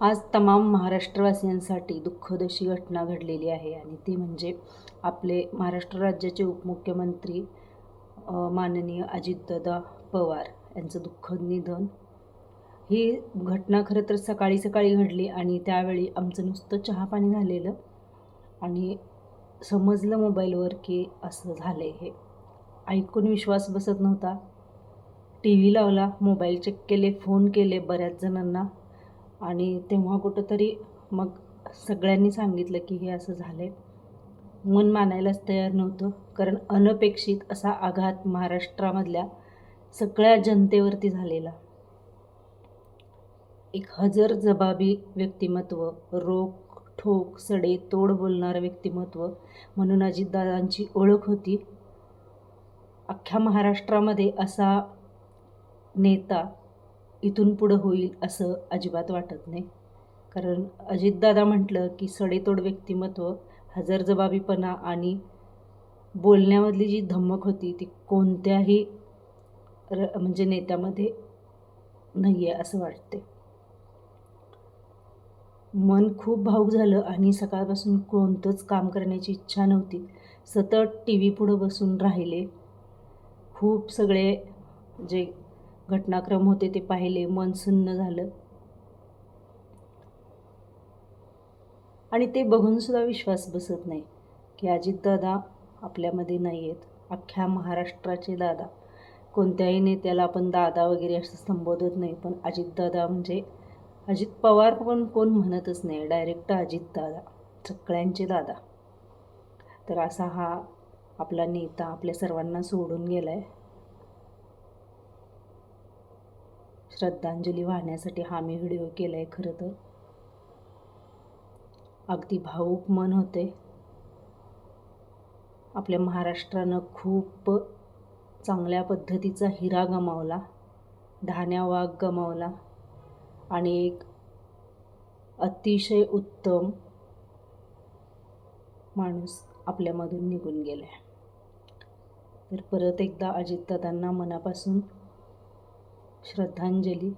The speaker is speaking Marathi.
आज तमाम महाराष्ट्रवासियांसाठी दुःखद अशी घटना घडलेली आहे आणि ती म्हणजे आपले महाराष्ट्र राज्याचे उपमुख्यमंत्री माननीय अजितदादा पवार यांचं दुःखद निधन. ही घटना खरं तर सकाळी सकाळी घडली आणि त्यावेळी आमचं नुसतं चहापाणी झालेलं आणि समजलं मोबाईलवर की असं झालं आहे. हे ऐकून विश्वास बसत नव्हता. टी व्ही लावला, मोबाईल चेक केले, फोन केले बऱ्याच जणांना आणि तेव्हा कुठंतरी मग सगळ्यांनी सांगितलं की हे असं झालं आहे. मन मानायलाच तयार नव्हतं, कारण अनपेक्षित असा आघात महाराष्ट्रामधल्या सगळ्या जनतेवरती झालेला. एक हजरजबाबी व्यक्तिमत्व, रोख ठोक सडेतोड बोलणारं व्यक्तिमत्व म्हणून अजितदादांची ओळख होती. अख्ख्या महाराष्ट्रामध्ये असा नेता इथून पुढं होईल असं अजिबात वाटत नाही. कारण अजितदादा म्हटलं की सडेतोड व्यक्तिमत्व, हजरजबाबीपणा आणि बोलण्यामधली जी धमक होती ती कोणत्याही म्हणजे नेत्यामध्ये नाही आहे असं वाटते. मन खूप भावूक झालं आणि सकाळपासून कोणतंच काम करण्याची इच्छा नव्हती. सतत टी व्ही पुढं बसून राहिले. खूप सगळे जे घटनाक्रम होते ते पाहिले, मन सुन्न झालं आणि ते बघूनसुद्धा विश्वास बसत नाही की अजितदादा आपल्यामध्ये नाही आहेत. अख्ख्या महाराष्ट्राचे दादा. कोणत्याही नेत्याला आपण दादा वगैरे असं संबोधत नाही, पण अजितदादा म्हणजे अजित पवार पण कोण म्हणतच नाही, डायरेक्ट अजितदादा, सगळ्यांचे दादा. तर असा हा आपला नेता आपल्या सर्वांना सोडून गेला आहे. श्रद्धांजली वाहण्यासाठी हा मी व्हिडिओ केला आहे. खरं तर अगदी भावूक मन होते. आपल्या महाराष्ट्रानं खूप चांगल्या पद्धतीचा हिरा गमावला, धान्या वाघ गमावला आणि एक अतिशय उत्तम माणूस आपल्यामधून निघून गेला आहे. तर परत एकदा अजितदादांना मनापासून श्रद्धांजली.